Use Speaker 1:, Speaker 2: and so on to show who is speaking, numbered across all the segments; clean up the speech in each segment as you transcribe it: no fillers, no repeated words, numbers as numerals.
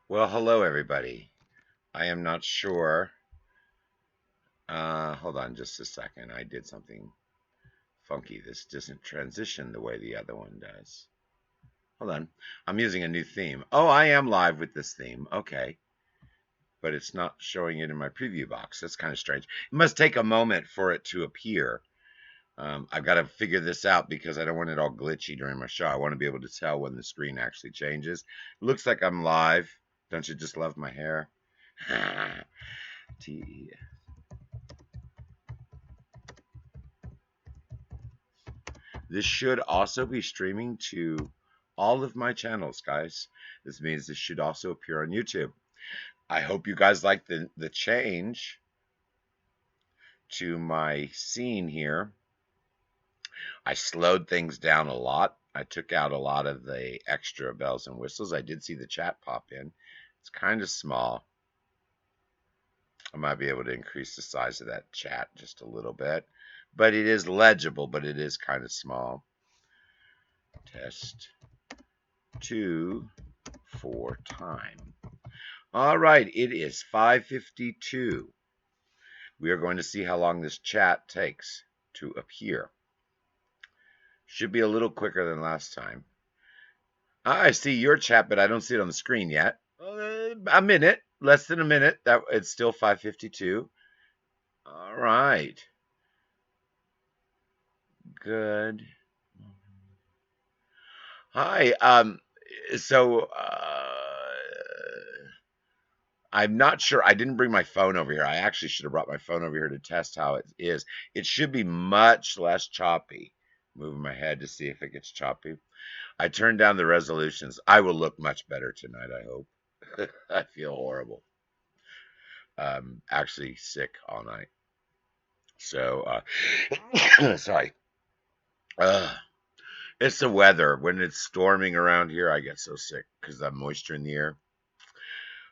Speaker 1: Well, hello everybody. I am not sure. Hold on just a second. I did something funky. This doesn't transition the way the other one does. Hold on. I'm using a new theme. Oh, I am live with this theme. Okay. But it's not showing it in my preview box. That's kind of strange. It must take a moment for it to appear. I've got to figure this out because I don't want it all glitchy during my show. I want to be able to tell when the screen actually changes. It looks like I'm live. Don't you just love my hair? T. This should also be streaming to all of my channels, guys. This means this should also appear on YouTube. I hope you guys like the change to my scene here. I slowed things down a lot. I took out a lot of the extra bells and whistles. I did see the chat pop in. It's kind of small. I might be able to increase the size of that chat just a little bit. But it is legible, but it is kind of small. Test 2 for time. All right, it is 5:52. We are going to see how long this chat takes to appear. Should be a little quicker than last time. I see your chat, but I don't see it on the screen yet. A minute, less than a minute. That it's still 5:52. All right. Good. Hi. So I'm not sure. I didn't bring my phone over here. I actually should have brought my phone over here to test how it is. It should be much less choppy. Moving my head to see if it gets choppy. I turned down the resolutions. I will look much better tonight, I hope. I feel horrible. Actually sick all night. So, sorry. Uh, it's the weather. When it's storming around here, I get so sick because of the moisture in the air.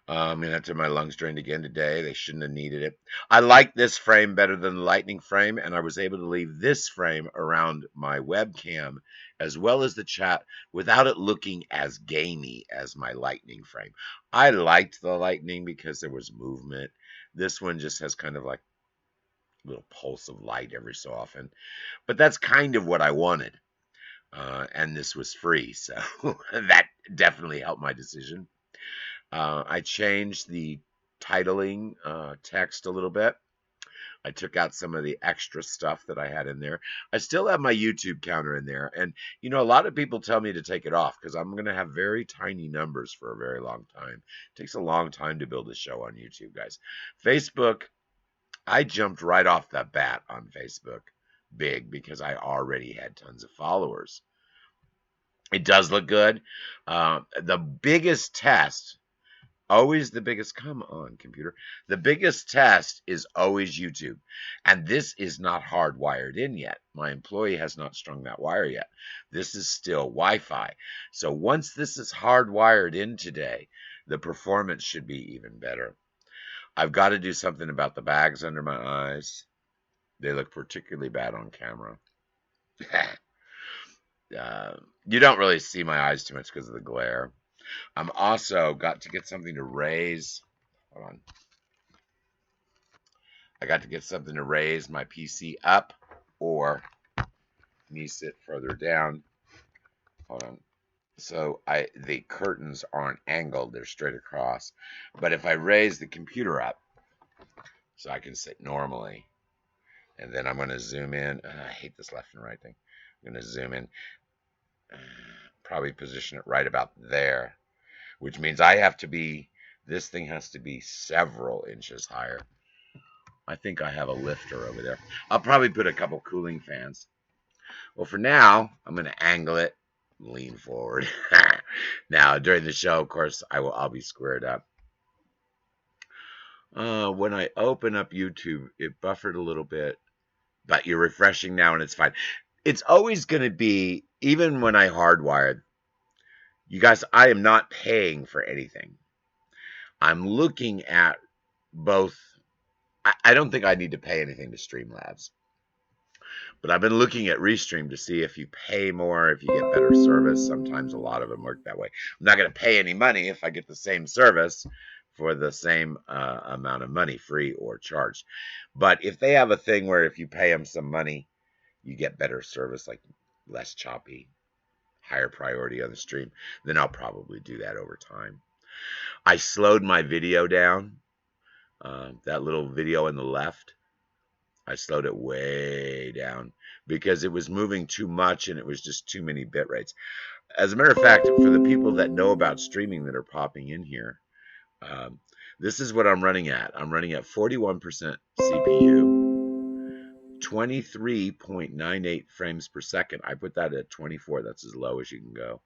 Speaker 1: And after my lungs drained again today, they shouldn't have needed it. I like this frame better than the lightning frame, and I was able to leave this frame around my webcam as well as the chat without it looking as gamey as my lightning frame. I liked the lightning because there was movement. This one just has kind of like a little pulse of light every so often. But that's kind of what I wanted. And this was free, so that definitely helped my decision. I changed the titling text a little bit. I took out some of the extra stuff that I had in there. I still have my YouTube counter in there. And, you know, a lot of people tell me to take it off because I'm going to have very tiny numbers for a very long time. It takes a long time to build a show on YouTube, guys. Facebook, I jumped right off the bat on Facebook big because I already had tons of followers. It does look good. The biggest test always the biggest, come on, computer. The biggest test is always YouTube. And this is not hardwired in yet. My employee has not strung that wire yet. This is still Wi-Fi. So once this is hardwired in today, the performance should be even better. I've got to do something about the bags under my eyes. They look particularly bad on camera. You don't really see my eyes too much because of the glare. I'm also got to get something to raise. Hold on. I got to get something to raise my PC up or me sit further down. Hold on. So the curtains aren't angled, they're straight across. But if I raise the computer up so I can sit normally, and then I'm going to zoom in. I hate this left and right thing. I'm going to zoom in, probably position it right about there, which means I have to be, this thing has to be several inches higher. I think I have a lifter over there. I'll probably put a couple cooling fans. Well, for now, I'm going to angle it, lean forward. Now, during the show, of course, I'll be squared up. When I open up YouTube, it buffered a little bit, but you're refreshing now and it's fine. It's always going to be, even when I hardwired, you guys, I am not paying for anything. I'm looking at both. I don't think I need to pay anything to Streamlabs. But I've been looking at Restream to see if you pay more, if you get better service. Sometimes a lot of them work that way. I'm not going to pay any money if I get the same service for the same amount of money, free or charged. But if they have a thing where if you pay them some money, you get better service, like less choppy, higher priority on the stream, then I'll probably do that over time. I slowed my video down. That little video on the left, I slowed it way down because it was moving too much and it was just too many bit rates. As a matter of fact, for the people that know about streaming that are popping in here, this is what I'm running at. I'm running at 41% CPU, 23.98 frames per second. I put that at 24. That's as low as you can go.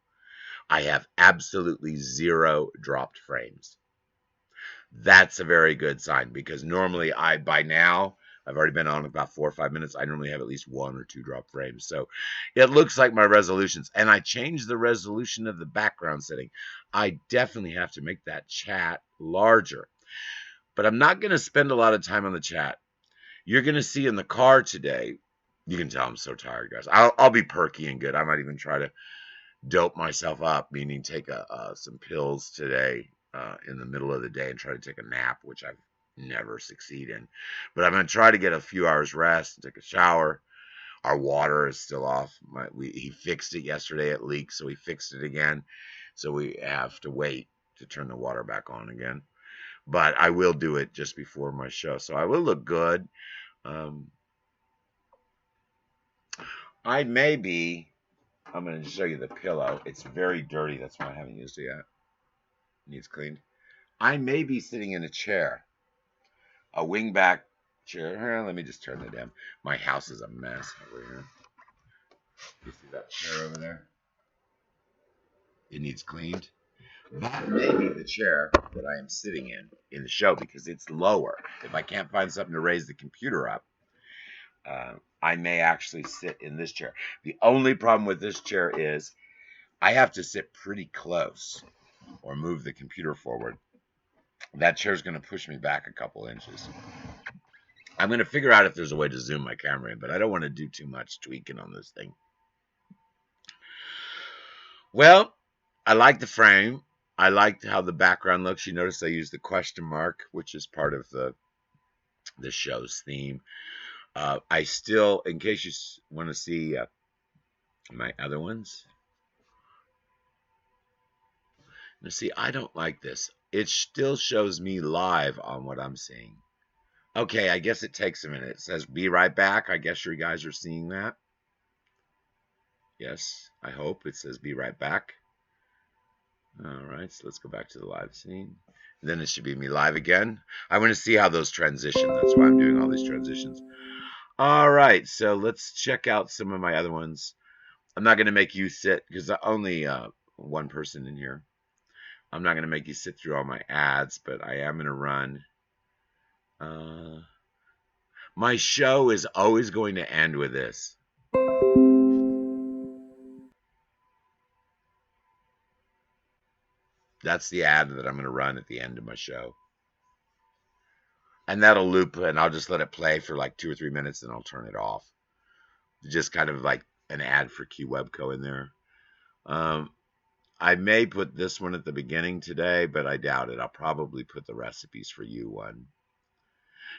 Speaker 1: I have absolutely 0 dropped frames. That's a very good sign because normally by now, I've already been on about 4 or 5 minutes. I normally have at least 1 or 2 drop frames. So it looks like my resolutions. And I changed the resolution of the background setting. I definitely have to make that chat larger. But I'm not going to spend a lot of time on the chat. You're going to see in the car today. You can tell I'm so tired, guys. I'll be perky and good. I might even try to dope myself up, meaning take some pills today in the middle of the day and try to take a nap, which I've never succeed in. But I'm going to try to get a few hours rest and take a shower. Our water is still off. He fixed it yesterday. It leaked, so he fixed it again. So we have to wait to turn the water back on again. But I will do it just before my show, so I will look good. I'm going to show you the pillow. It's very dirty. That's why I haven't used it yet. It needs cleaned. I may be sitting in a chair. A wingback chair. Let me just turn that down. My house is a mess over here. You see that chair over there? It needs cleaned. That may be the chair that I am sitting in the show because it's lower. If I can't find something to raise the computer up, I may actually sit in this chair. The only problem with this chair is I have to sit pretty close or move the computer forward. That chair is going to push me back a couple inches. I'm going to figure out if there's a way to zoom my camera in, but I don't want to do too much tweaking on this thing. Well, I like the frame. I liked how the background looks. You notice I used the question mark, which is part of the show's theme. I still, in case you want to see my other ones. Now, see, I don't like this. It still shows me live on what I'm seeing. Okay, I guess it takes a minute. It says be right back. I guess you guys are seeing that. Yes, I hope it says be right back. All right, so let's go back to the live scene. And then it should be me live again. I want to see how those transition. That's why I'm doing all these transitions. All right, so let's check out some of my other ones. I'm not going to make you sit because only one person in here. I'm not going to make you sit through all my ads, but I am going to run. My show is always going to end with this. That's the ad that I'm going to run at the end of my show. And that'll loop, and I'll just let it play for like 2 or 3 minutes, and I'll turn it off. Just kind of like an ad for Keywebco in there. I may put this one at the beginning today, but I doubt it. I'll probably put the recipes for you one.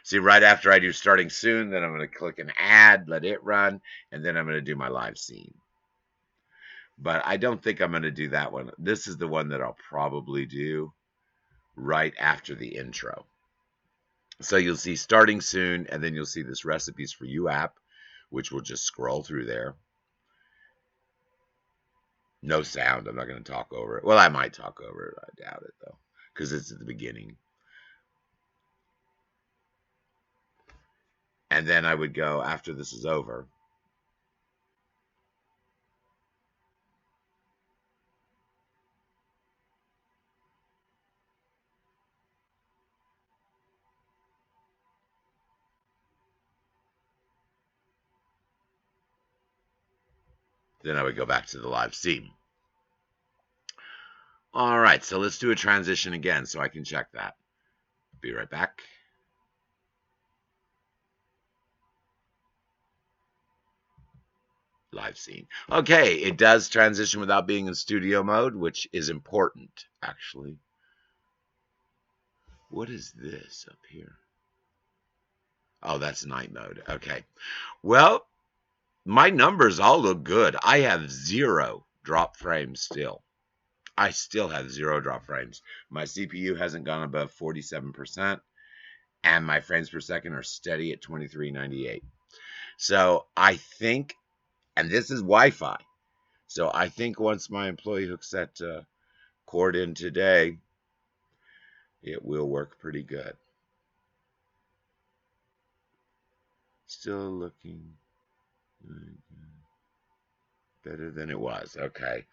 Speaker 1: See, right after I do starting soon, then I'm going to click an ad, let it run, and then I'm going to do my live scene. But I don't think I'm going to do that one. This is the one that I'll probably do right after the intro. So you'll see starting soon, and then you'll see this recipes for you app, which will just scroll through there. No sound. I'm not going to talk over it. Well, I might talk over it. I doubt it, though, because it's at the beginning. And then I would go, after this is over, then I would go back to the live scene. All right, so let's do a transition again so I can check that. Be right back. live scene. Okay, it does transition without being in studio mode, which is important, actually. What is this up here? Oh, that's night mode. Okay. Well, my numbers all look good. I have 0 drop frames still. I still have 0 drop frames. My CPU hasn't gone above 47%, and my frames per second are steady at 2398. So I think, and this is Wi-Fi, so I think once my employee hooks that cord in today, it will work pretty good. Still looking better than it was. Okay.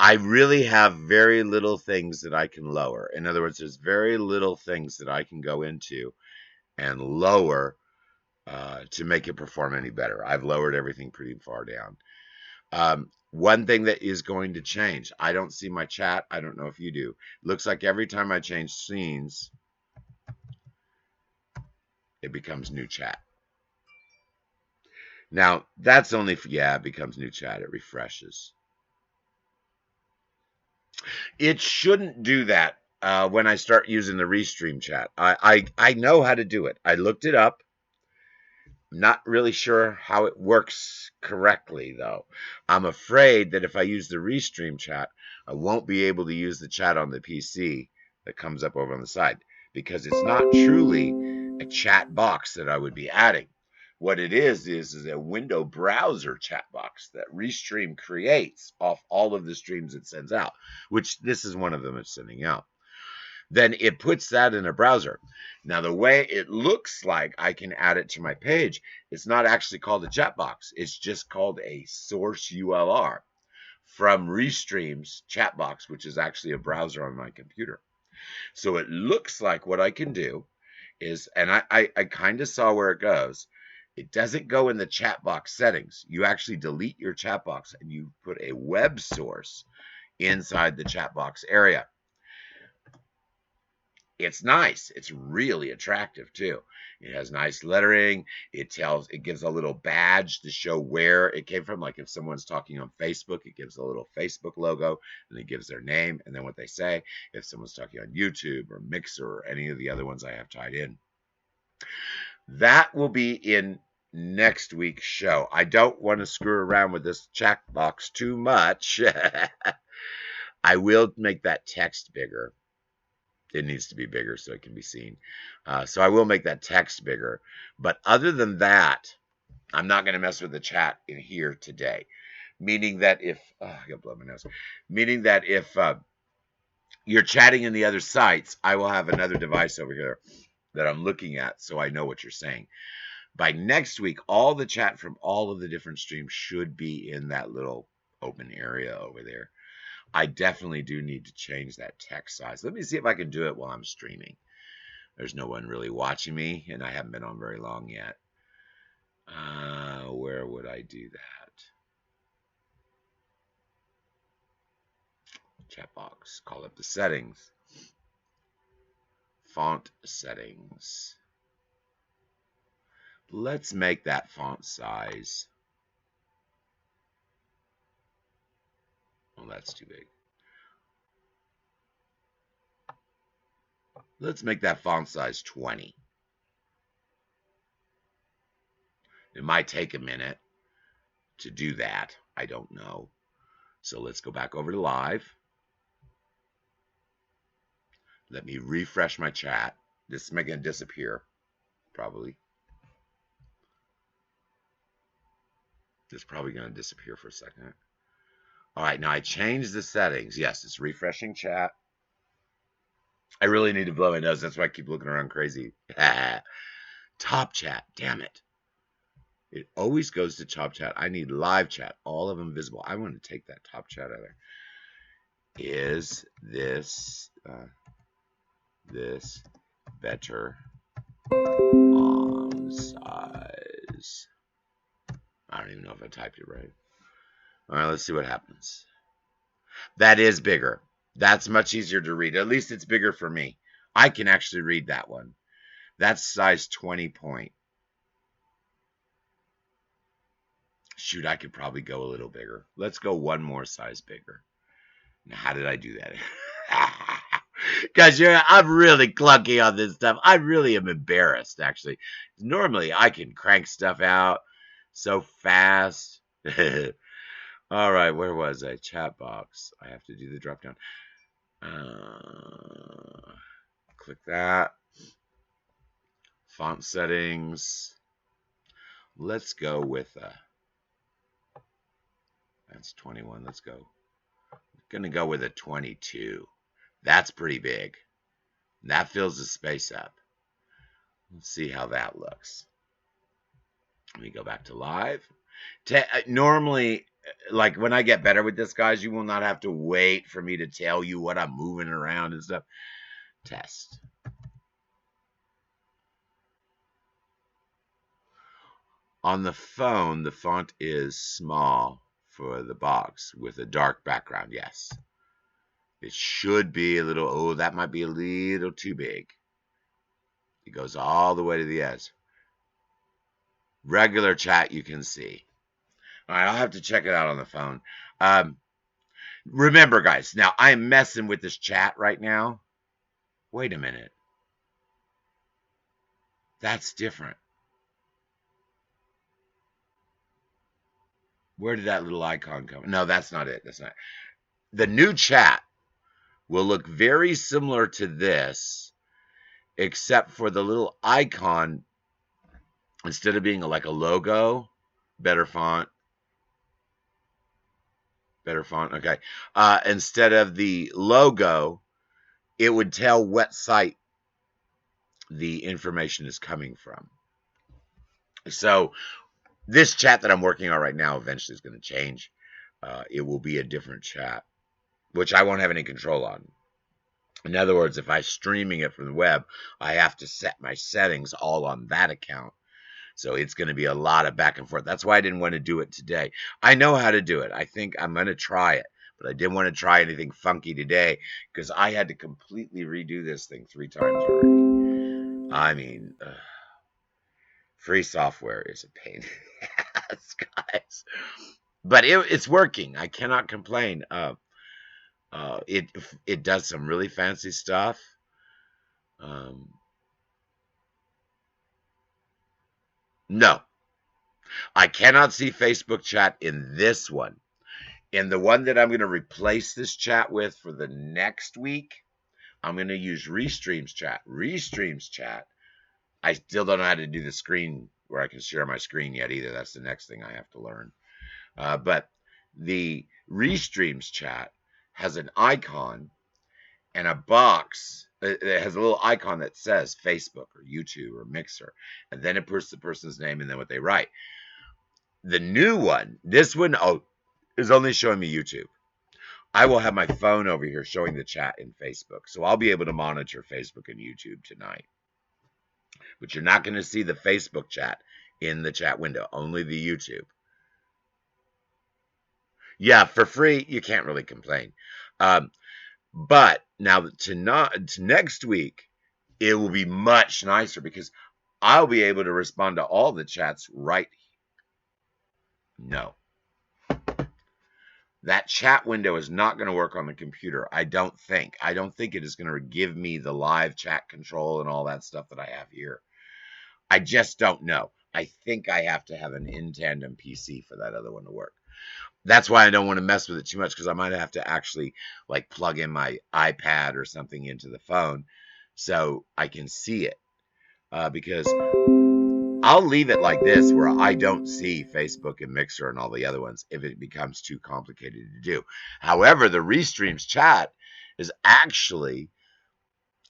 Speaker 1: I really have very little things that I can lower. In other words, there's very little things that I can go into and lower to make it perform any better. I've lowered everything pretty far down. One thing that is going to change, I don't see my chat. I don't know if you do. Looks like every time I change scenes, it becomes new chat. Now, that's only, yeah, it becomes new chat. It refreshes. It shouldn't do that when I start using the restream chat. I know how to do it. I looked it up. Not really sure how it works correctly, though. I'm afraid that if I use the restream chat, I won't be able to use the chat on the PC that comes up over on the side, because it's not truly a chat box that I would be adding. What it is a window browser chat box that Restream creates off all of the streams it sends out, which this is one of them it's sending out. Then it puts that in a browser. Now, the way it looks like I can add it to my page, it's not actually called a chat box. It's just called a source ULR from Restream's chat box, which is actually a browser on my computer. So it looks like what I can do is, and I kind of saw where it goes. It doesn't go in the chat box settings. You actually delete your chat box and you put a web source inside the chat box area. It's nice. It's really attractive too. It has nice lettering. It gives a little badge to show where it came from. Like if someone's talking on Facebook, it gives a little Facebook logo and it gives their name and then what they say. If someone's talking on YouTube or Mixer or any of the other ones I have tied in. That will be in next week's show. I don't want to screw around with this chat box too much. I will make that text bigger. It needs to be bigger so it can be seen. So I will make that text bigger. But other than that, I'm not going to mess with the chat in here today. Meaning that if, I got to blow my nose. Meaning that if you're chatting in the other sites, I will have another device over here that I'm looking at so I know what you're saying. By next week, all the chat from all of the different streams should be in that little open area over there. I definitely do need to change that text size. Let me see if I can do it while I'm streaming. There's no one really watching me, and I haven't been on very long yet. Where would I do that? Chat box. Call up the settings. Font settings. Let's make that font size. Oh, that's too big. Let's make that font size 20. It might take a minute to do that. I don't know. So let's go back over to live. Let me refresh my chat. This is making it disappear, probably. It's probably going to disappear for a second. All right, now I changed the settings. Yes, it's refreshing chat. I really need to blow my nose. That's why I keep looking around crazy. Top chat, damn it. It always goes to top chat. I need live chat, all of them visible. I want to take that top chat out of there. Is this better on size? I don't even know if I typed it right. All right, let's see what happens. That is bigger. That's much easier to read. At least it's bigger for me. I can actually read that one. That's size 20 point. shoot, I could probably go a little bigger. Let's go one more size bigger. Now, how did I do that? Because I'm really clunky on this stuff. I really am embarrassed, actually. Normally, I can crank stuff out so fast. All right, where was I? Chat box. I have to do the drop down. Click that. Font settings. Let's go with that's 21. Let's go. Gonna go with a 22. That's pretty big. That fills the space up. Let's see how that looks. Let me go back to live. Normally, like when I get better with this, guys, you will not have to wait for me to tell you what I'm moving around and stuff. Test. On the phone, the font is small for the box with a dark background, yes. It should be a little, oh, that might be a little too big. It goes all the way to the edge. Regular chat you can see. All right, I'll have to check it out on the phone. Remember, guys, now I'm messing with this chat right now. Wait a minute. That's different. Where did that little icon come? No, that's not it. That's not. The new chat will look very similar to this, except for the little icon, instead of being like a logo, better font, okay. Instead of the logo, it would tell what site the information is coming from. So this chat that I'm working on right now eventually is going to change. It will be a different chat, which I won't have any control on. In other words, if I'm streaming it from the web, I have to set my settings all on that account. So it's going to be a lot of back and forth. That's why I didn't want to do it today. I know how to do it. I think I'm going to try it. But I didn't want to try anything funky today because I had to completely redo this thing 3 times already. I mean, free software is a pain in the ass, guys. But it's working. I cannot complain. It does some really fancy stuff. No, I cannot see Facebook chat in this one. In the one that I'm going to replace this chat with for the next week, I'm going to use Restreams chat. Restreams chat. I still don't know how to do the screen where I can share my screen yet either. That's the next thing I have to learn. But the Restreams chat has an icon and a box. It has a little icon that says Facebook or YouTube or Mixer. And then it puts the person's name and then what they write. The new one, this one, is only showing me YouTube. I will have my phone over here showing the chat in Facebook. So I'll be able to monitor Facebook and YouTube tonight. But you're not going to see the Facebook chat in the chat window, only the YouTube. Yeah, for free, you can't really complain. But now to next week, it will be much nicer because I'll be able to respond to all the chats right. No. That chat window is not going to work on the computer, I don't think. I don't think it is going to give me the live chat control and all that stuff that I have here. I just don't know. I think I have to have an in-tandem PC for that other one to work. That's why I don't want to mess with it too much because I might have to actually like plug in my iPad or something into the phone so I can see it. Because I'll leave it like this where I don't see Facebook and Mixer and all the other ones if it becomes too complicated to do. However, the Restreams chat is actually,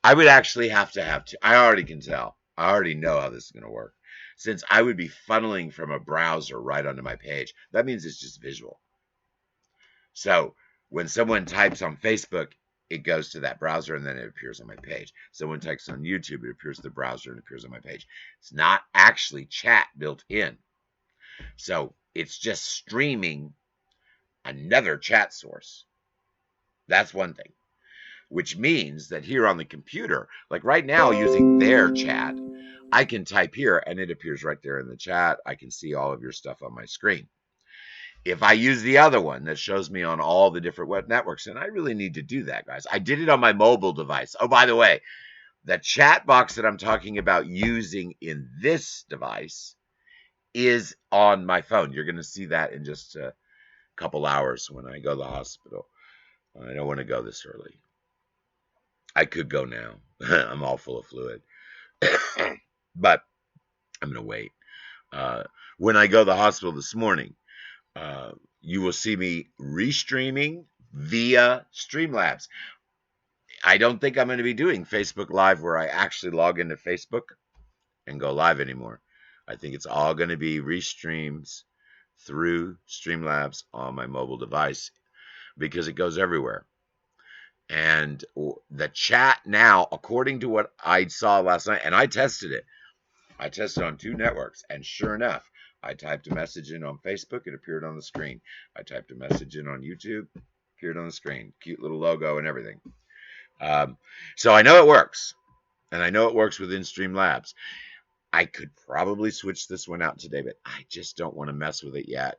Speaker 1: I would actually have to have, I already can tell. I already know how this is going to work. Since I would be funneling from a browser right onto my page, that means it's just visual. So when someone types on Facebook, it goes to that browser and then it appears on my page. Someone types on YouTube, it appears to the browser and appears on my page. It's not actually chat built in. So it's just streaming another chat source. That's one thing. Which means that here on the computer, like right now using their chat, I can type here and it appears right there in the chat. I can see all of your stuff on my screen. if I use the other one that shows me on all the different web networks, and I really need to do that, guys. I did it on my mobile device. Oh, by the way, the chat box that I'm talking about using in this device is on my phone. You're going to see that in just a couple hours when I go to the hospital. I don't want to go this early. I could go now. I'm all full of fluid. But I'm going to wait. When I go to the hospital this morning, you will see me restreaming via Streamlabs. I don't think I'm going to be doing Facebook Live where I actually log into Facebook and go live anymore. I think it's all going to be restreams through Streamlabs on my mobile device because it goes everywhere. And the chat now, according to what I saw last night, and I tested it on 2 networks, and sure enough, I typed a message in on Facebook, it appeared on the screen. I typed a message in on YouTube, appeared on the screen. Cute little logo and everything. So I know it works, and I know it works within Streamlabs. I could probably switch this one out today, but I just don't want to mess with it yet.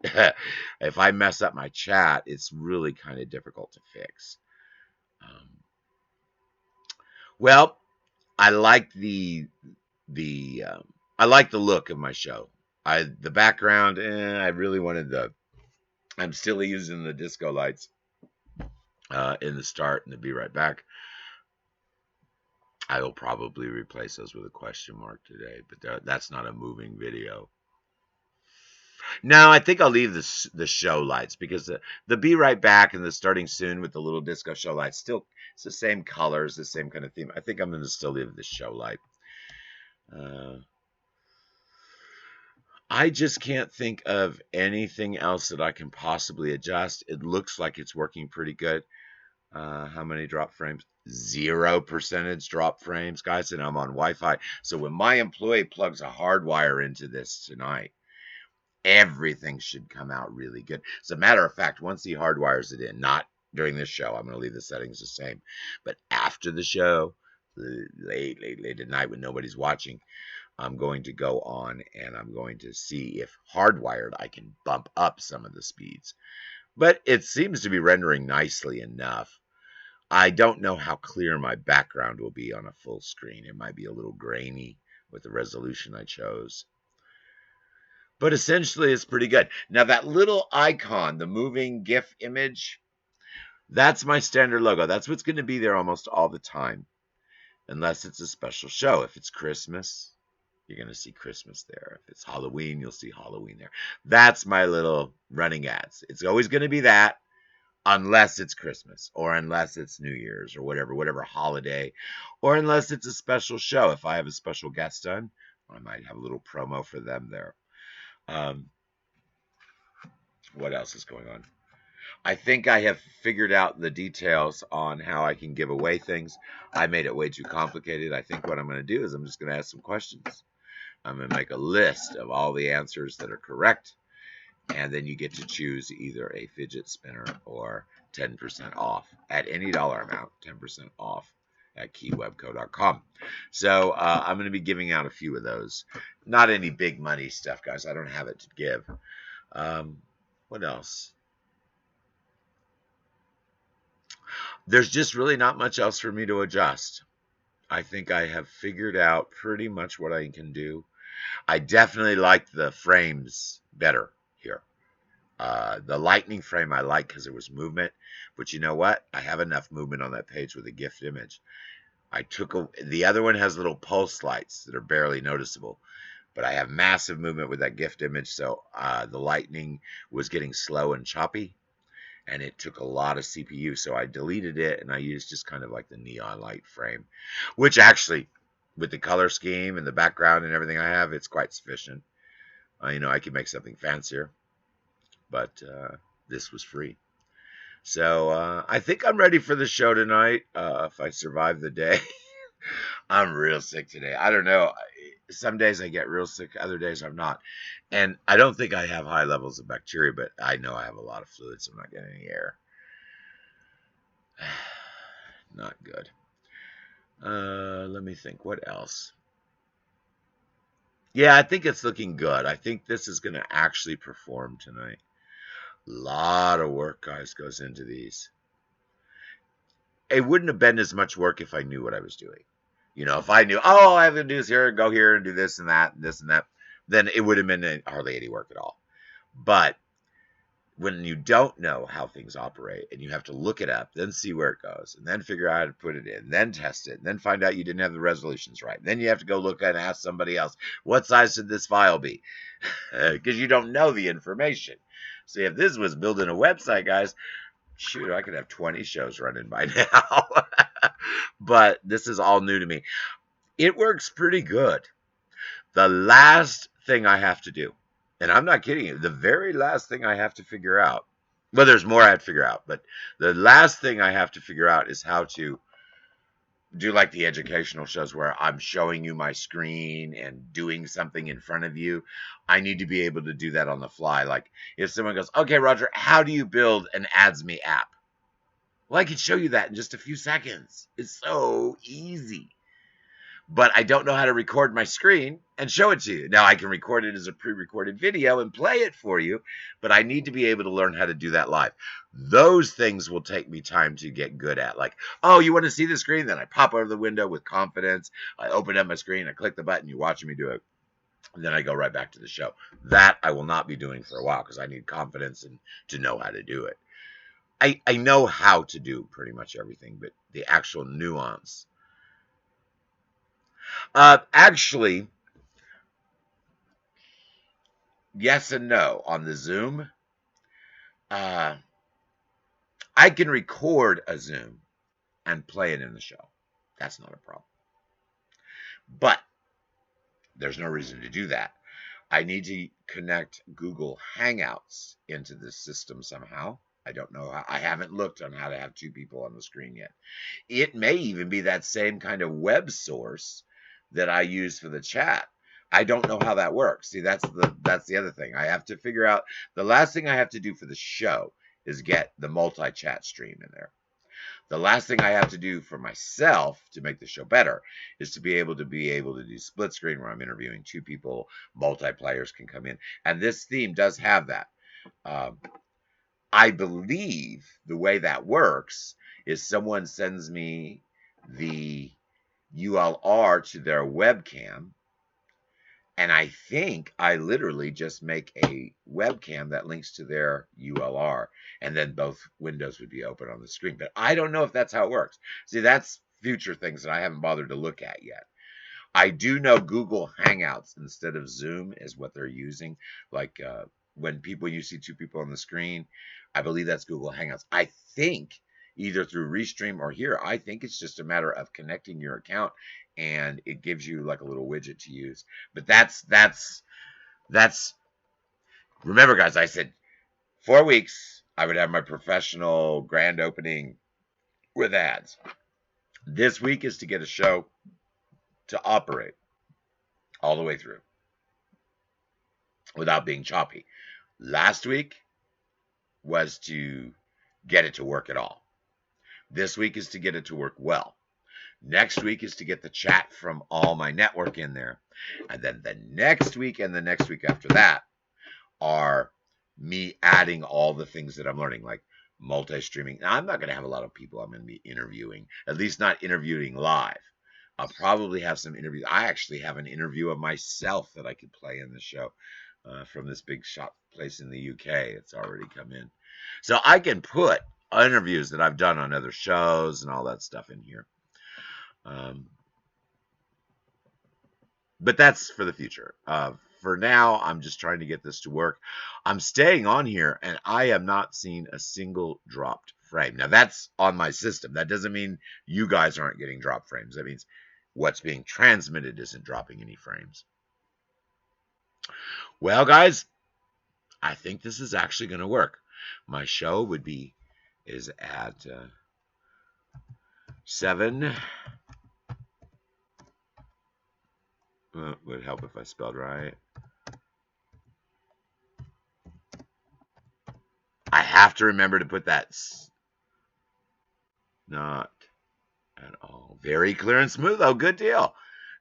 Speaker 1: If I mess up my chat, it's really kind of difficult to fix. Well, I like the I like the look of my show. The background, I really wanted I'm still using the disco lights in the start and the Be Right Back. I will probably replace those with a question mark today, but that's not a moving video. No, I think I'll leave the show lights because the Be Right Back and the Starting Soon with the little disco show lights, still it's the same colors, the same kind of theme. I think I'm going to still leave the show light. I just can't think of anything else that I can possibly adjust. It looks like it's working pretty good. How many drop frames? 0% drop frames, guys, and I'm on Wi-Fi. So when my employee plugs a hard wire into this tonight, everything should come out really good. As a matter of fact, once he hardwires it in, not during this show, I'm going to leave the settings the same, but after the show, late at night when nobody's watching, I'm going to go on and I'm going to see if hardwired I can bump up some of the speeds. But it seems to be rendering nicely enough. I don't know how clear my background will be on a full screen. It might be a little grainy with the resolution I chose. But essentially, it's pretty good. Now, that little icon, the moving GIF image, that's my standard logo. That's what's going to be there almost all the time, unless it's a special show. If it's Christmas, you're going to see Christmas there. If it's Halloween, you'll see Halloween there. That's my little running ads. It's always going to be that, unless it's Christmas or unless it's New Year's or whatever holiday, or unless it's a special show. If I have a special guest on, I might have a little promo for them there. What else is going on? I think I have figured out the details on how I can give away things. I made it way too complicated. I think what I'm going to do is I'm just going to ask some questions. I'm going to make a list of all the answers that are correct, and then you get to choose either a fidget spinner or 10% off at any dollar amount, 10% off at keywebco.com. So I'm going to be giving out a few of those. Not any big money stuff, guys. I don't have it to give. What else? There's just really not much else for me to adjust. I think I have figured out pretty much what I can do. I definitely like the frames better here. The lightning frame I like because there was movement, but you know what? I have enough movement on that page with a GIF image. The other one has little pulse lights that are barely noticeable, but I have massive movement with that GIF image, so the lightning was getting slow and choppy, and it took a lot of CPU, so I deleted it, and I used just kind of like the neon light frame, which actually, with the color scheme and the background and everything I have, it's quite sufficient. I could make something fancier, but this was free. So I think I'm ready for the show tonight, if I survive the day. I'm real sick today. I don't know. Some days I get real sick, other days I'm not. And I don't think I have high levels of bacteria, but I know I have a lot of fluid, so I'm not getting any air. Not good. Let me think. What else? Yeah, I think it's looking good. I think this is going to actually perform tonight. Lot of work, guys, goes into these. It wouldn't have been as much work if I knew what I was doing. You know, if I knew, oh, all I have to do is go here and do this and that, and this and that, then it would have been hardly any work at all. But when you don't know how things operate and you have to look it up, then see where it goes, and then figure out how to put it in, then test it, and then find out you didn't have the resolutions right. Then you have to go look and ask somebody else, what size should this file be? Because you don't know the information. So if this was building a website, guys, shoot, I could have 20 shows running by now. But this is all new to me. It works pretty good. The last thing I have to do, and I'm not kidding you, the very last thing I have to figure out, well, there's more I have to figure out, but the last thing I have to figure out is how to do like the educational shows where I'm showing you my screen and doing something in front of you. I need to be able to do that on the fly. Like if someone goes, okay, Roger, how do you build an AdsMe app? Well, I can show you that in just a few seconds. It's so easy. But I don't know how to record my screen and show it to you. Now, I can record it as a pre-recorded video and play it for you, but I need to be able to learn how to do that live. Those things will take me time to get good at. Like, oh, you want to see the screen? Then I pop over the window with confidence. I open up my screen. I click the button. You're watching me do it. And then I go right back to the show. That I will not be doing for a while because I need confidence and to know how to do it. I know how to do pretty much everything, but the actual nuance. Actually, yes and no. On the Zoom, I can record a Zoom and play it in the show. That's not a problem. But there's no reason to do that. I need to connect Google Hangouts into this system somehow. I don't know how. I haven't looked on how to have two people on the screen yet. It may even be that same kind of web source that I use for the chat. I don't know how that works. See, that's the other thing. I have to figure out. The last thing I have to do for the show is get the multi-chat stream in there. The last thing I have to do for myself to make the show better is to be able to do split screen where I'm interviewing two people, multiplayers can come in. And this theme does have that. I believe the way that works is someone sends me the ULR to their webcam, and I think I literally just make a webcam that links to their ULR, and then both windows would be open on the screen. But I don't know if that's how it works. See, that's future things that I haven't bothered to look at yet. I do know Google Hangouts instead of Zoom is what they're using. Like when you see two people on the screen, I believe that's Google Hangouts. I think either through Restream or here, I think it's just a matter of connecting your account and it gives you like a little widget to use. But that's remember, guys, I said 4 weeks I would have my professional grand opening with ads. This week is to get a show to operate all the way through without being choppy. Last week was to get it to work at all. This week is to get it to work well. Next week is to get the chat from all my network in there. And then the next week and the next week after that are me adding all the things that I'm learning, like multi-streaming. Now, I'm not going to have a lot of people I'm going to be interviewing, at least not interviewing live. I'll probably have some interviews. I actually have an interview of myself that I could play in the show from this big shop place in the UK. It's already come in. So I can put interviews that I've done on other shows and all that stuff in here. But that's for the future. For now, I'm just trying to get this to work. I'm staying on here, and I am not seeing a single dropped frame. Now, that's on my system. That doesn't mean you guys aren't getting drop frames. That means what's being transmitted isn't dropping any frames. Well, guys, I think this is actually going to work. My show is at 7. Would help if I spelled right. I have to remember to put that. Not at all. Very clear and smooth. Oh, good deal.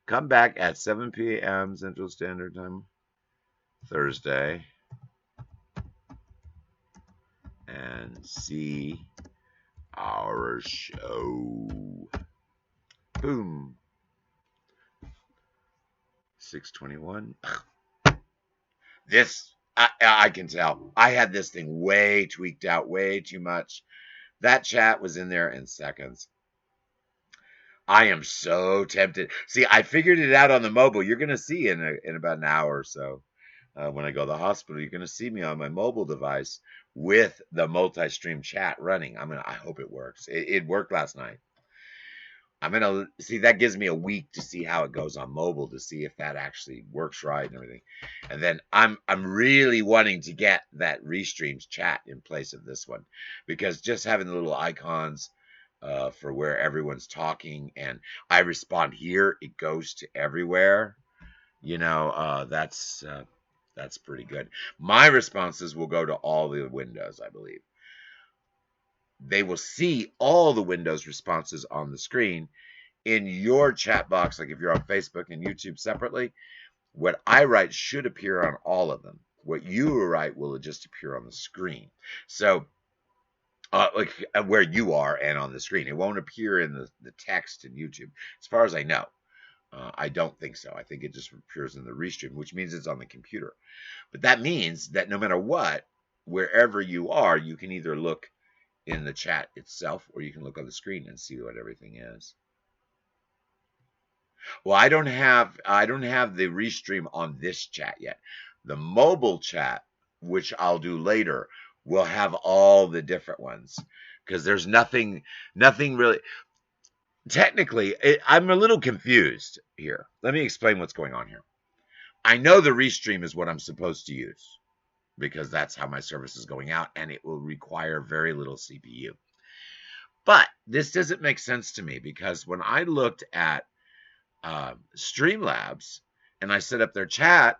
Speaker 1: Come back at 7 p.m. Central Standard Time, Thursday. and see our show. Boom. 621. This, I can tell. I had this thing way tweaked out, way too much. That chat was in there in seconds. I am so tempted. See, I figured it out on the mobile. You're going to see in about an hour or so. When I go to the hospital, you're going to see me on my mobile device with the multi-stream chat running. I hope it works. It worked last night. I'm gonna see, that gives me a week to see how it goes on mobile, to see if that actually works right and everything. And then I'm really wanting to get that Restreams chat in place of this one, because just having the little icons for where everyone's talking and I respond here, it goes to everywhere. That's pretty good. My responses will go to all the windows, I believe. They will see all the Windows responses on the screen in your chat box. Like if you're on Facebook and YouTube separately, what I write should appear on all of them. What you write will just appear on the screen. So like where you are and on the screen. It won't appear in the text in YouTube, as far as I know. I don't think so. I think it just appears in the Restream, which means it's on the computer. But that means that no matter what, wherever you are, you can either look in the chat itself or you can look on the screen and see what everything is. Well, I don't have the Restream on this chat yet. The mobile chat, which I'll do later, will have all the different ones, because there's nothing really. Technically, I'm a little confused here. Let me explain what's going on here. I know the Restream is what I'm supposed to use, because that's how my service is going out, and it will require very little CPU. But this doesn't make sense to me, because when I looked at Streamlabs and I set up their chat,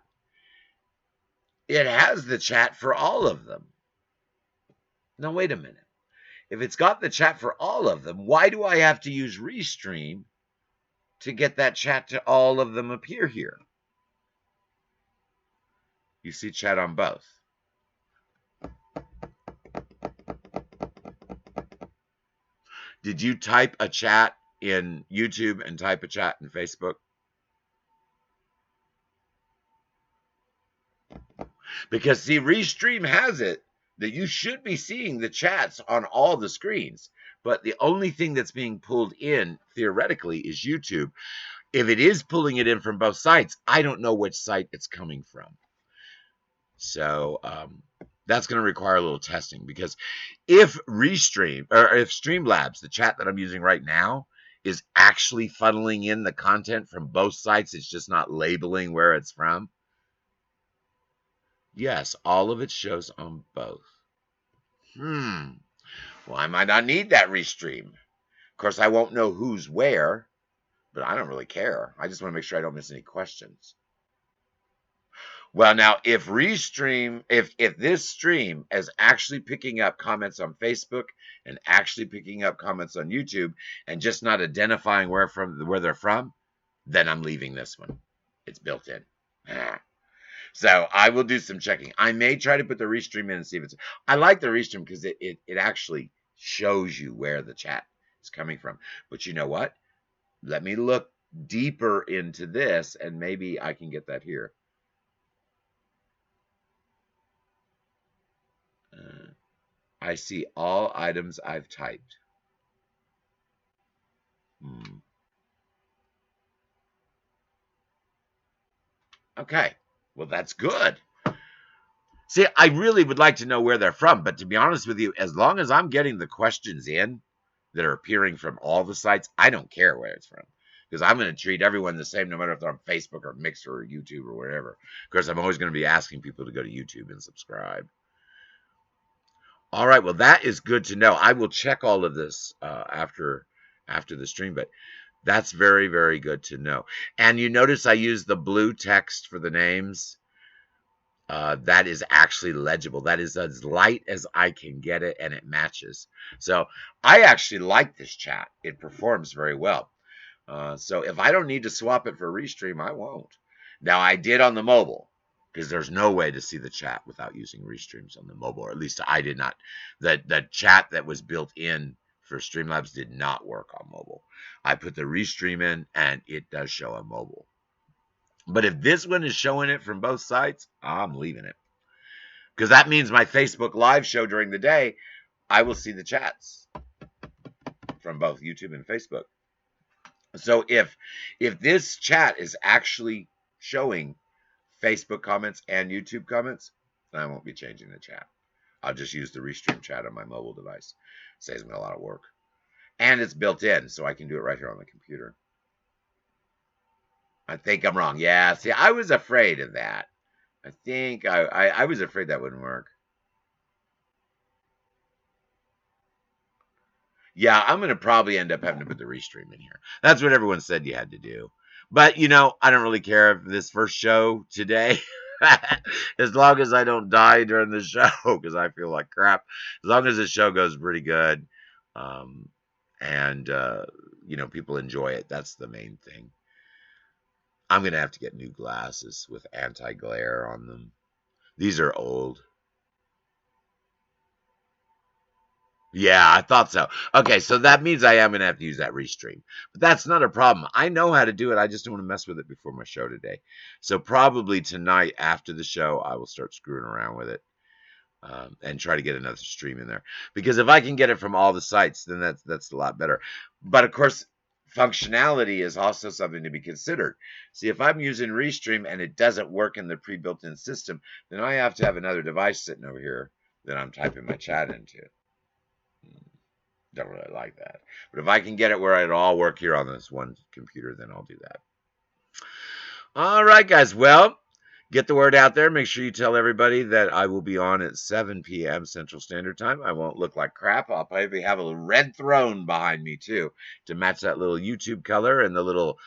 Speaker 1: it has the chat for all of them. Now, wait a minute. If it's got the chat for all of them, why do I have to use Restream to get that chat to all of them appear here? You see chat on both. Did you type a chat in YouTube and type a chat in Facebook? Because, see, Restream has it that you should be seeing the chats on all the screens, but the only thing that's being pulled in, theoretically, is YouTube. If it is pulling it in from both sites, I don't know which site it's coming from. So that's going to require a little testing, because if Restream, or if Streamlabs, the chat that I'm using right now, is actually funneling in the content from both sites, it's just not labeling where it's from. Yes, all of it shows on both. Well, I might not need that Restream. Of course, I won't know who's where, but I don't really care. I just want to make sure I don't miss any questions. Well, now, if Restream, if this stream is actually picking up comments on Facebook and actually picking up comments on YouTube and just not identifying where they're from, then I'm leaving this one. It's built in. So I will do some checking. I may try to put the Restream in and see if it's. I like the Restream because it actually shows you where the chat is coming from. But you know what? Let me look deeper into this, and maybe I can get that here. I see all items I've typed. Okay, well, that's good. See, I really would like to know where they're from, but to be honest with you, as long as I'm getting the questions in that are appearing from all the sites, I don't care where it's from, because I'm going to treat everyone the same, no matter if they're on Facebook or Mixer or YouTube or wherever. Of course, I'm always going to be asking people to go to YouTube and subscribe. All right, well, that is good to know. I will check all of this after the stream, but that's very, very good to know. And you notice I use the blue text for the names. That is actually legible. That is as light as I can get it, and it matches. So I actually like this chat. It performs very well. So if I don't need to swap it for Restream, I won't. Now, I did on the mobile. because there's no way to see the chat without using Restreams on the mobile, or at least I did not. The chat that was built in for Streamlabs did not work on mobile. I put the Restream in, and it does show on mobile. But if this one is showing it from both sides, I'm leaving it. Because that means my Facebook Live show during the day, I will see the chats from both YouTube and Facebook. So if this chat is actually showing Facebook comments and YouTube comments, then I won't be changing the chat. I'll just use the Restream chat on my mobile device. Saves me a lot of work. And it's built in, so I can do it right here on the computer. I think I'm wrong. Yeah, see, I was afraid of that. I think I was afraid that wouldn't work. Yeah, I'm going to probably end up having to put the Restream in here. That's what everyone said you had to do. But, you know, I don't really care if this first show today, as long as I don't die during the show, because I feel like crap. As long as the show goes pretty good, and, you know, people enjoy it, that's the main thing. I'm going to have to get new glasses with anti-glare on them. These are old. Yeah, I thought so. Okay, so that means I am going to have to use that Restream. But that's not a problem. I know how to do it. I just don't want to mess with it before my show today. So probably tonight after the show, I will start screwing around with it, and try to get another stream in there. Because if I can get it from all the sites, then that's a lot better. But, of course, functionality is also something to be considered. See, if I'm using Restream and it doesn't work in the pre-built-in system, then I have to have another device sitting over here that I'm typing my chat into. Don't really like that. But if I can get it where it'll all work here on this one computer, then I'll do that. All right, guys. Well, get the word out there. Make sure you tell everybody that I will be on at 7 p.m. Central Standard Time. I won't look like crap. I'll probably have a little red throne behind me, too, to match that little YouTube color and the little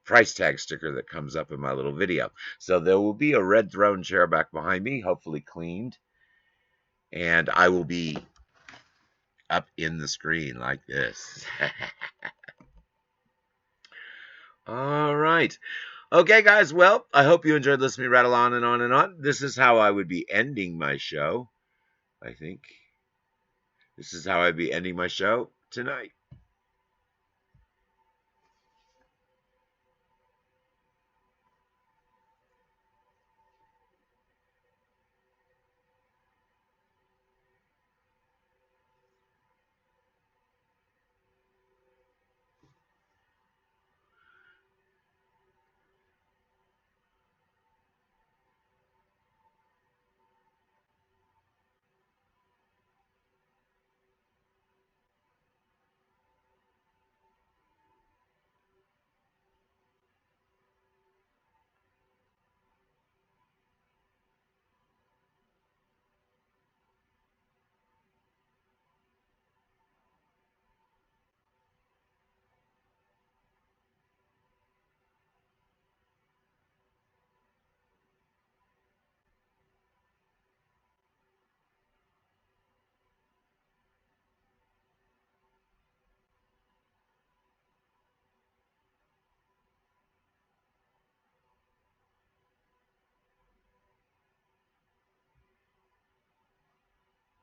Speaker 1: price tag sticker that comes up in my little video. So there will be a red throne chair back behind me, hopefully cleaned. And I will be up in the screen like this. All right. Okay, guys. Well, I hope you enjoyed listening to me rattle on and on and on. This is how I would be ending my show, I think. This is how I'd be ending my show tonight.